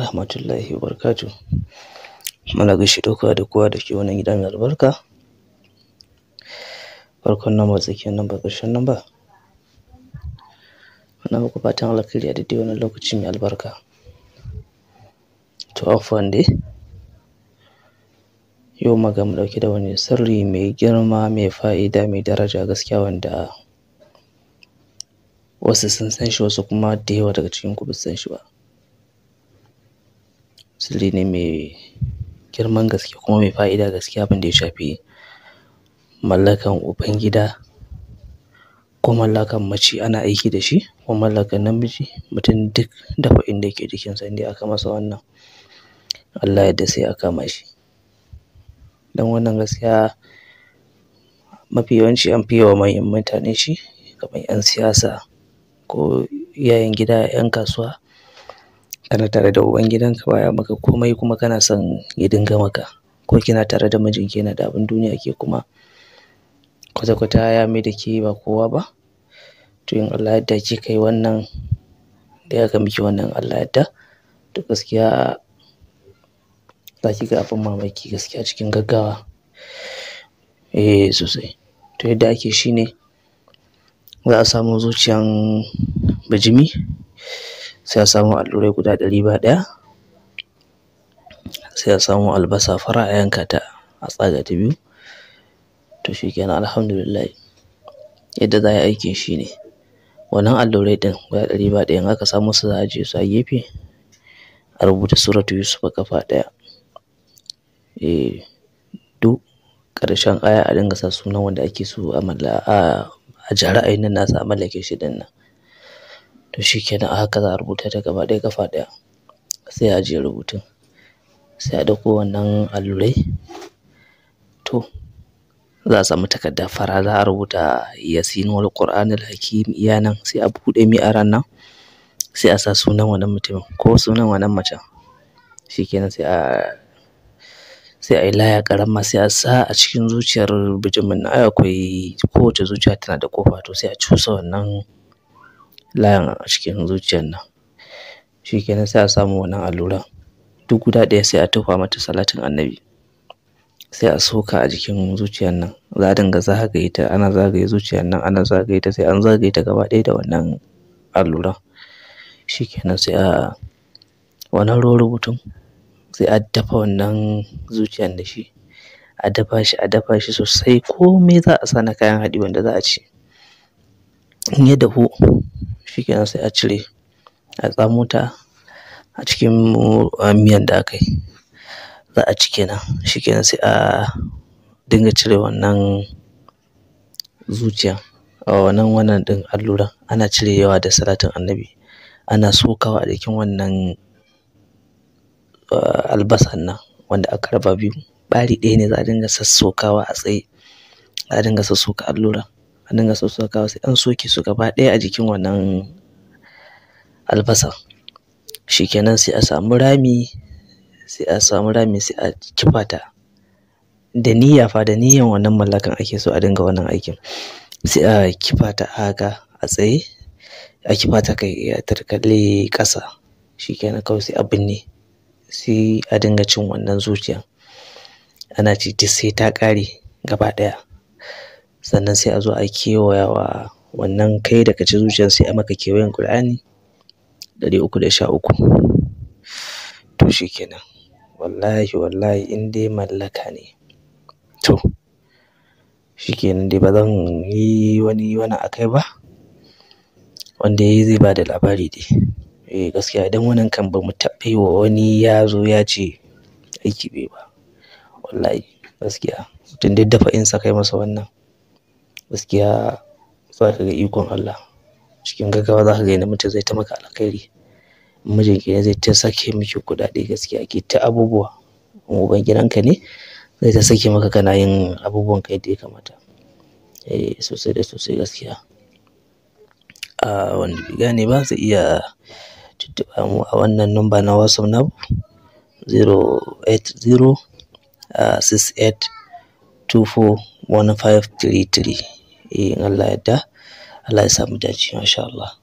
rahmatullahi wa barakatuh. Muna gaishe da kowa da kowa da ke wannan gida mai albarka. Farkon nan ba tsakiyar nan ba ƙarshen nan ba. Muna muku fatan alkhairi a daidai wannan lokaci mai albarka. To afwan dai. Yau maga mu ɗauke da wani sirri mai girma, mai fa'ida, mai daraja gaskiya wanda wasu sun san shi wasu kuma da yawa daga cikin ku ba su san shi ba. Sirri ne mai girman gaske kuma mai fa'ida gaskiya abin da ya shafi mallakan ubangida ko mallakan mace ana aiki da shi ko mallakan namiji mutum duk dafa inda yake jikinsa indai aka masa wannan Allah yadda sai a kama shi. Don wannan gaskiya mafi yawanci an fi yawa manyan mutane shi kamar 'yan siyasa ko iyayen gida, 'yan kasuwa. Kana tare da ubangidanka baya maka komai kuma kana son ya dinga maka, ko kina tare da mijinki yana da abin duniya ke kuma kwata-kwata ya mai da ke ba kowa ba. To in Allah yadda kika yi wannan da aka miki wannan Allah yadda, to gaskiya za ki ga abin mamaki gaskiya cikin gaggawa. Sosai. To yadda ake shi ne za a samu zuciyan bijimi, sai a samu allurai guda 100 sai a samu albasa fara a yanka ta a tsaga ta biyu. To shikenan alhamdulillah. Yadda za a yi aikin shi ne wannan allurai ɗin guda 100 in aka samu su za a ajiye su a gefe a rubuta suratu Yusuf ƙafa 1. Duk ƙarshen aya a dinga sa sunan wanda ake so a ja ra'ayin nan nasa a mallake shi ɗin nan. To shikenan a haka za a rubuta ta gaba ɗaya ƙafa 1 sai a ajiye rubutun. Sai a ɗauko wannan allurai. To za a samu takarda fara za a rubuta Yasin wal Qur'anil Hakim iya nan sai a buɗe mi'aran nan sai a sa sunan wannan mutumin ko sunan wannan macen. Shikenan sai a yi laya ƙarama sai a sa a cikin zuciyar bijimin nan. Akwai kowace zuciya tana da ƙofa, to sai a cusa wannan layan a cikin zuciyar nan. Shikenan sai a samu wannan allura duk guda ɗaya sai a tofa mata salatin annabi sai a soka a jikin zuciyar nan. Za a dinga zagaye ta, ana zagaye zuciyar nan, ana zagaye ta sai an zagaye ta gaba ɗaya da wannan alluran. Shikenan sai a wannan ruwan rubutun sai a dafa wannan zuciyar da shi. A dafa shi sosai komai za a sa na kayan haɗi wanda za a ci. In ya dahu shikenan sai a cire a tsamo ta a cikin miyan da aka yi za a ci kenan. Shikenan sai a dinga cire wannan zuciya wannan ɗin alluran ana cirewa da salatin annabi ana sokawa a jikin wannan albasan nan wanda aka raba biyu. Ɓari ɗaya ne za a dinga sassokawa a tsaye. Za a dinga sassoka allura, a dinga sassokawa sai an soke su gaba ɗaya a jikin wannan albasan. Shikenan sai a samu rami sai a kifa ta da niyya fa, da niyyan wannan mallakan ake so a dinga wannan aikin. Sai a kifa ta haka a tsaye, a kifa ta kai ta kalli ƙasa. Shikenan kawai sai a binne sai a dinga cin wannan zuciyan. Ana ci duk sai ta ƙare gaba ɗaya. Sannan sai a zo a kewayawa wannan kai da ka ci zuciyar sai a maka kewayen Qur'ani 313. To shikenan wallahi in dai mallaka ne to shikenan dai ba zan yi wani akai ba. Wanda yayi zai bada labari dai. Gaskiya idan wannan kan ba mu taɓa yi wa wani ya zo ya ce aiki bai ba. Wallahi gaskiya mutum dai dafa in sa kai masa wannan gaskiya za ka ga ikon Allah cikin gaggawa. Za ka ga yadda mutum zai ta maka alkhairi. Mijinki ne zai ta sake miki kuɗaɗe gaskiya ke ta abubuwa. Ubangidanka ne zai ta sake maka kana yin abubuwan ka yadda ya kamata. Sosai da sosai gaskiya. Wanda bai gane ba zai iya tuntuɓa mu a wannan number na WhatsApp na 080 68 24 1533. In Allah yadda Allah ya samu dace masha Allah.